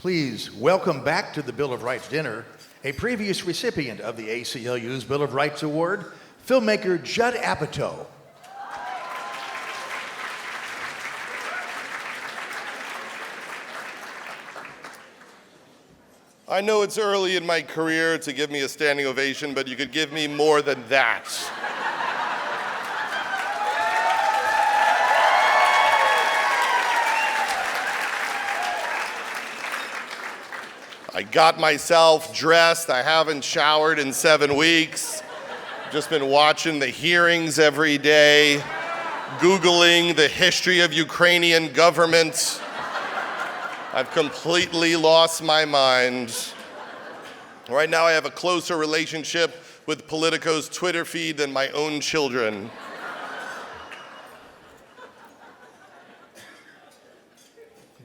Please welcome back to the Bill of Rights dinner a previous recipient of the ACLU's Bill of Rights Award, filmmaker Judd Apatow. I know it's early in my career to give me a standing ovation, but you could give me more than that. I got myself dressed. I haven't showered in 7 weeks. Just been watching the hearings every day, Googling the history of Ukrainian government. I've completely lost my mind. Right now I have a closer relationship with Politico's Twitter feed than my own children.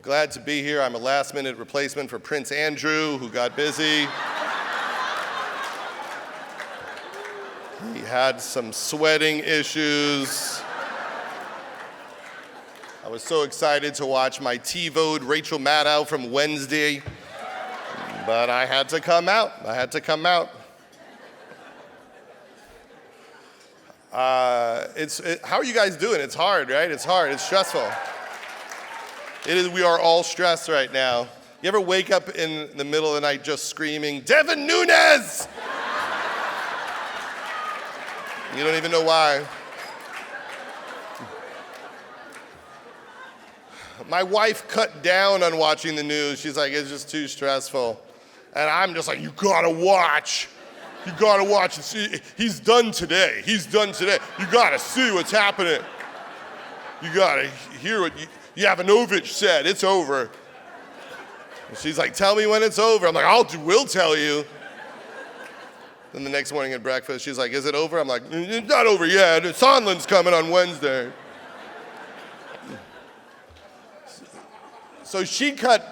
Glad to be here. I'm a last-minute replacement for Prince Andrew, who got busy. He had some sweating issues. I was so excited to watch my TiVo'd Rachel Maddow from Wednesday, but I had to come out. How are you guys doing? It's hard, right? It's hard, it's stressful. We are all stressed right now. You ever wake up in the middle of the night just screaming, Devin Nunes! You don't even know why. My wife cut down on watching the news. She's like, it's just too stressful. And I'm just like, you gotta watch. You gotta watch and see. He's done today. You gotta see what's happening. You gotta hear what Yovanovitch said. It's over. And she's like, tell me when it's over. I'm like, we'll tell you. Then the next morning at breakfast, she's like, is it over? I'm like, it's not over yet. Sondland's coming on Wednesday. So she cut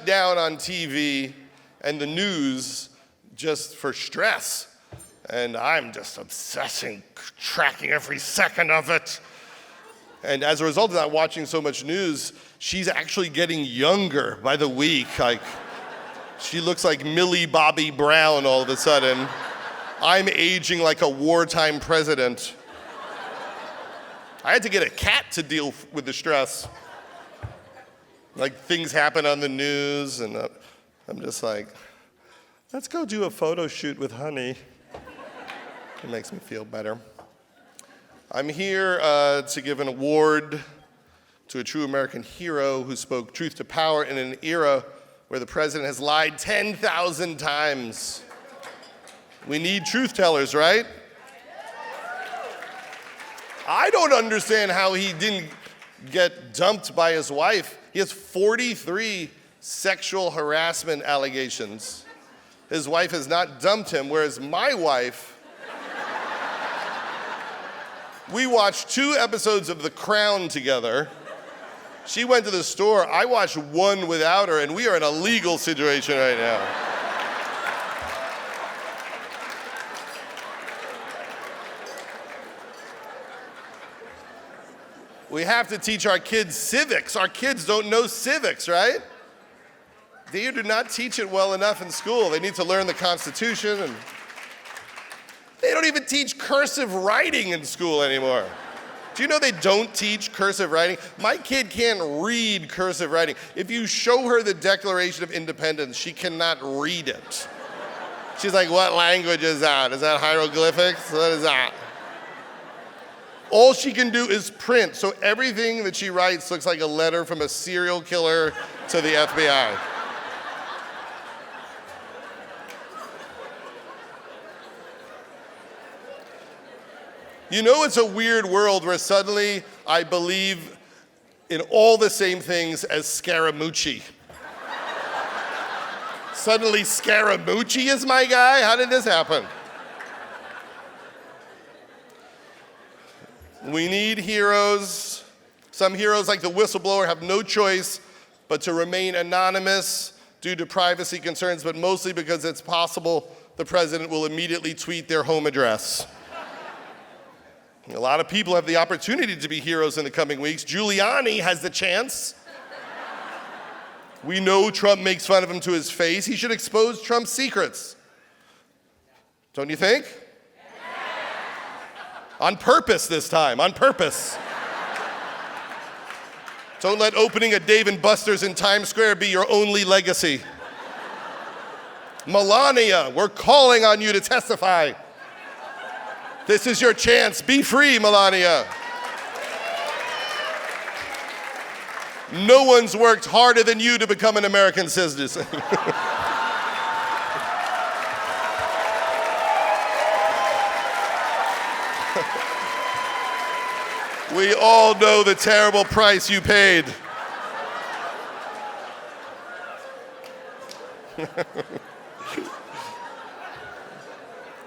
down on TV and the news just for stress. And I'm just obsessing, tracking every second of it. And as a result of that, watching so much news, she's actually getting younger by the week. Like, she looks like Millie Bobby Brown all of a sudden. I'm aging like a wartime president. I had to get a cat to deal with the stress. Like, things happen on the news, and I'm just like, let's go do a photo shoot with Honey. It makes me feel better. I'm here to give an award to a true American hero who spoke truth to power in an era where the president has lied 10,000 times. We need truth tellers, right? I don't understand how he didn't get dumped by his wife. He has 43 sexual harassment allegations. His wife has not dumped him, whereas my wife, we watched 2 episodes of The Crown together. She went to the store. I watched 1 without her, and we are in a legal situation right now. We have to teach our kids civics. Our kids don't know civics, right? They do not teach it well enough in school. They need to learn the Constitution, and they don't even teach cursive writing in school anymore. Do you know they don't teach cursive writing? My kid can't read cursive writing. If you show her the Declaration of Independence, she cannot read it. She's like, what language is that? Is that hieroglyphics? What is that? All she can do is print, so everything that she writes looks like a letter from a serial killer to the FBI. You know, it's a weird world where suddenly I believe in all the same things as Scaramucci. Suddenly Scaramucci is my guy? How did this happen? We need heroes. Some heroes, like the whistleblower, have no choice but to remain anonymous due to privacy concerns, but mostly because it's possible the president will immediately tweet their home address. A lot of people have the opportunity to be heroes in the coming weeks. Giuliani has the chance. We know Trump makes fun of him to his face. He should expose Trump's secrets. Don't you think? On purpose this time, on purpose. Don't let opening a Dave & Buster's in Times Square be your only legacy. Melania, we're calling on you to testify. This is your chance. Be free, Melania. No one's worked harder than you to become an American citizen. We all know the terrible price you paid.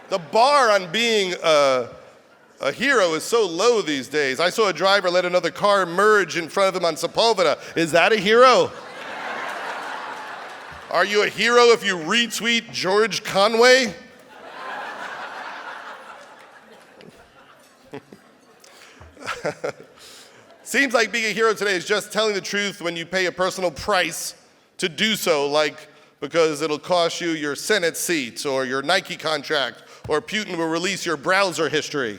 The bar on being a hero is so low these days. I saw a driver let another car merge in front of him on Sepulveda. Is that a hero? Are you a hero if you retweet George Conway? Seems like being a hero today is just telling the truth when you pay a personal price to do so, like because it'll cost you your Senate seat or your Nike contract, or Putin will release your browser history.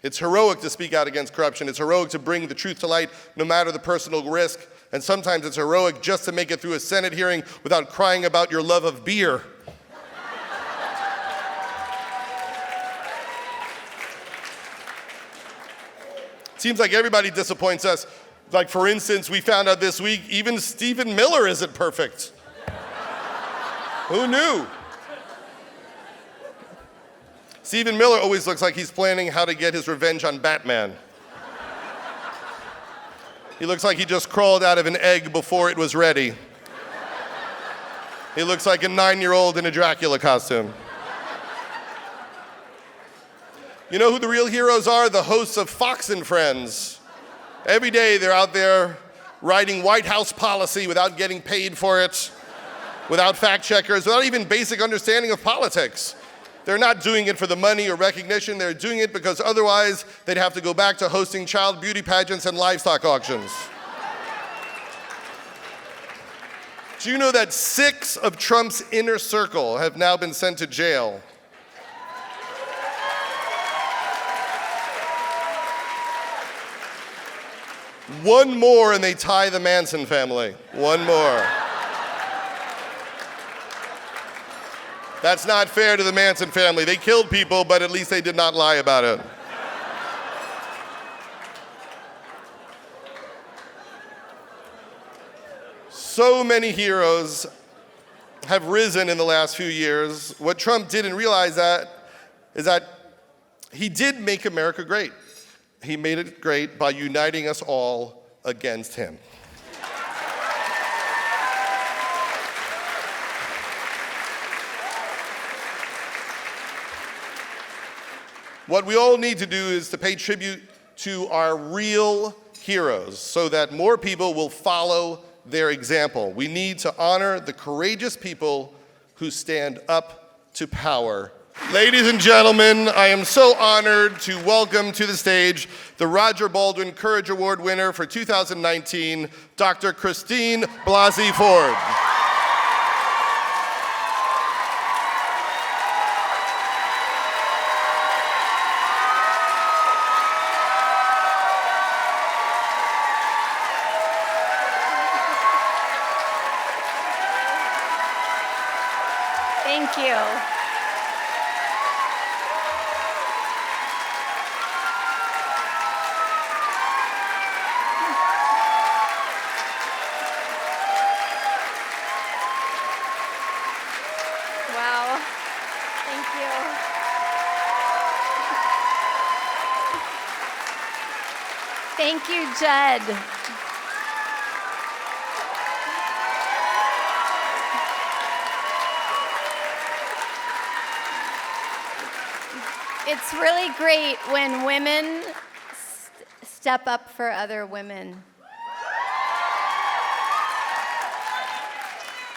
It's heroic to speak out against corruption. It's heroic to bring the truth to light, no matter the personal risk. And sometimes it's heroic just to make it through a Senate hearing without crying about your love of beer. Seems like everybody disappoints us. Like, for instance, we found out this week, even Stephen Miller isn't perfect. Who knew? Stephen Miller always looks like he's planning how to get his revenge on Batman. He looks like he just crawled out of an egg before it was ready. He looks like a 9-year-old in a Dracula costume. You know who the real heroes are? The hosts of Fox and Friends. Every day they're out there writing White House policy without getting paid for it, without fact checkers, without even basic understanding of politics. They're not doing it for the money or recognition. They're doing it because otherwise they'd have to go back to hosting child beauty pageants and livestock auctions. Do you know that 6 of Trump's inner circle have now been sent to jail? One more and they tie the Manson family. One more. That's not fair to the Manson family. They killed people, but at least they did not lie about it. So many heroes have risen in the last few years. What Trump didn't realize is that he did make America great. He made it great by uniting us all against him. What we all need to do is to pay tribute to our real heroes so that more people will follow their example. We need to honor the courageous people who stand up to power. Ladies and gentlemen, I am so honored to welcome to the stage the Roger Baldwin Courage Award winner for 2019, Dr. Christine Blasey Ford. Thank you. Wow. Thank you. Thank you, Judd. It's really great when women step up for other women.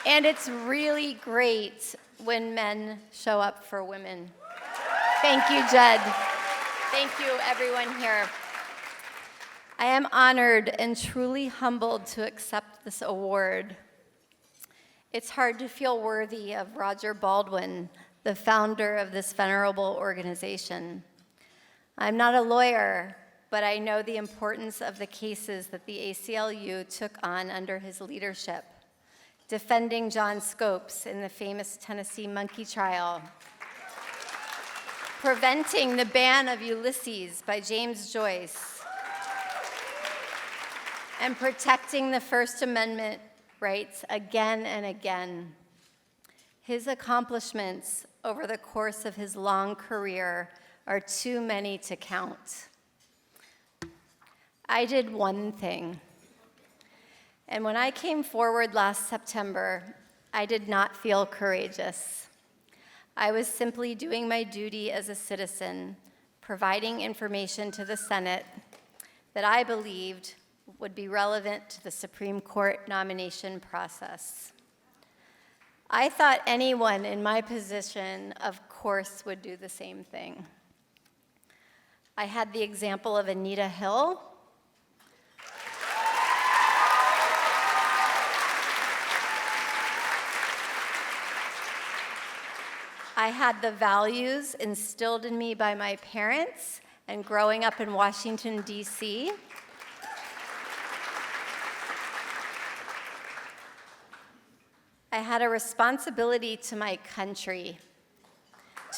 And it's really great when men show up for women. Thank you, Judd. Thank you, everyone here. I am honored and truly humbled to accept this award. It's hard to feel worthy of Roger Baldwin, the founder of this venerable organization. I'm not a lawyer, but I know the importance of the cases that the ACLU took on under his leadership, defending John Scopes in the famous Tennessee monkey trial, preventing the ban of Ulysses by James Joyce, and protecting the First Amendment rights again and again. His accomplishments over the course of his long career are too many to count. I did one thing. And when I came forward last September, I did not feel courageous. I was simply doing my duty as a citizen, providing information to the Senate that I believed would be relevant to the Supreme Court nomination process. I thought anyone in my position, of course, would do the same thing. I had the example of Anita Hill. I had the values instilled in me by my parents and growing up in Washington, D.C. I had a responsibility to my country,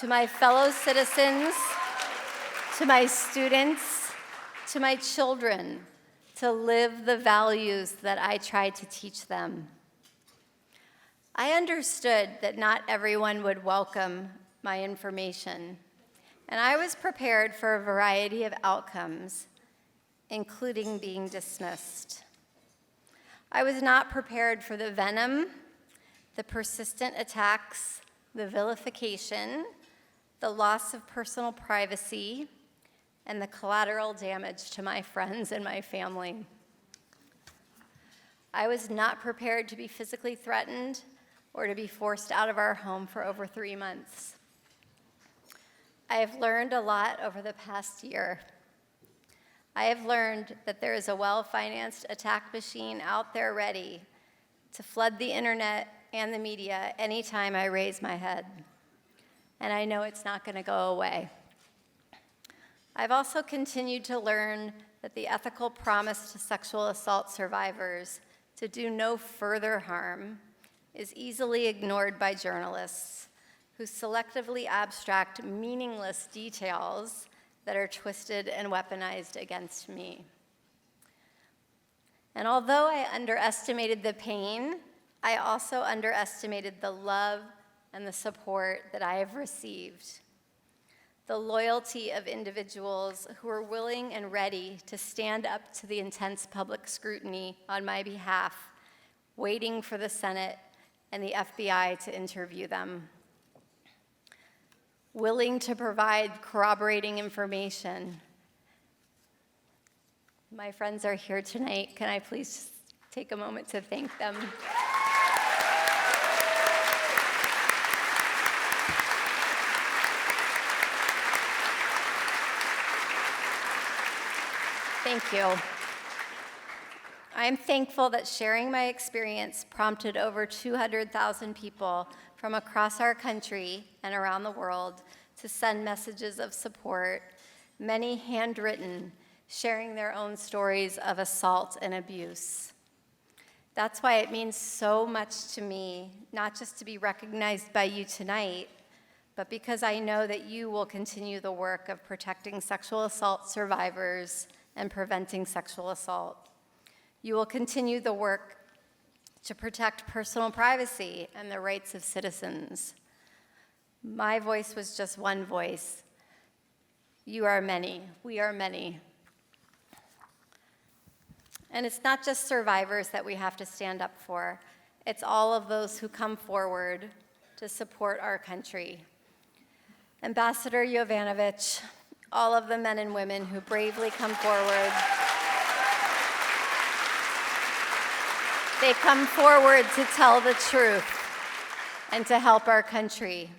to my fellow citizens, to my students, to my children, to live the values that I tried to teach them. I understood that not everyone would welcome my information, and I was prepared for a variety of outcomes, including being dismissed. I was not prepared for the venom, the persistent attacks, the vilification, the loss of personal privacy, and the collateral damage to my friends and my family. I was not prepared to be physically threatened or to be forced out of our home for over 3 months. I have learned a lot over the past year. I have learned that there is a well-financed attack machine out there ready to flood the internet and the media anytime I raise my head. And I know it's not going to go away. I've also continued to learn that the ethical promise to sexual assault survivors to do no further harm is easily ignored by journalists who selectively abstract meaningless details that are twisted and weaponized against me. And although I underestimated the pain, I also underestimated the love and the support that I have received. The loyalty of individuals who are willing and ready to stand up to the intense public scrutiny on my behalf, waiting for the Senate and the FBI to interview them. Willing to provide corroborating information. My friends are here tonight. Can I please take a moment to thank them? Thank you. I'm thankful that sharing my experience prompted over 200,000 people from across our country and around the world to send messages of support, many handwritten, sharing their own stories of assault and abuse. That's why it means so much to me, not just to be recognized by you tonight, but because I know that you will continue the work of protecting sexual assault survivors and preventing sexual assault. You will continue the work to protect personal privacy and the rights of citizens. My voice was just one voice. You are many. We are many. And it's not just survivors that we have to stand up for. It's all of those who come forward to support our country. Ambassador Jovanovic, all of the men and women who bravely come forward. They come forward to tell the truth and to help our country.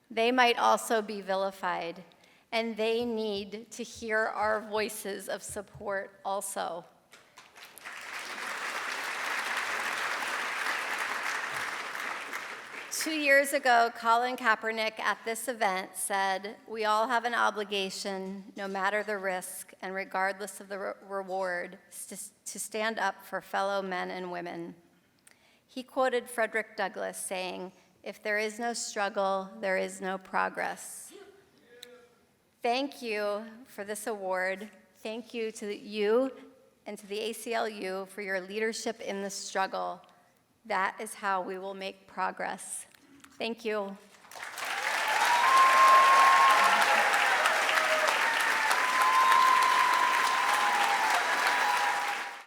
They might also be vilified, and they need to hear our voices of support also. Two years ago, Colin Kaepernick at this event said, "We all have an obligation, no matter the risk and regardless of the reward, to stand up for fellow men and women." He quoted Frederick Douglass saying, "If there is no struggle, there is no progress." Thank you for this award. Thank you to you and to the ACLU for your leadership in this struggle. That is how we will make progress. Thank you.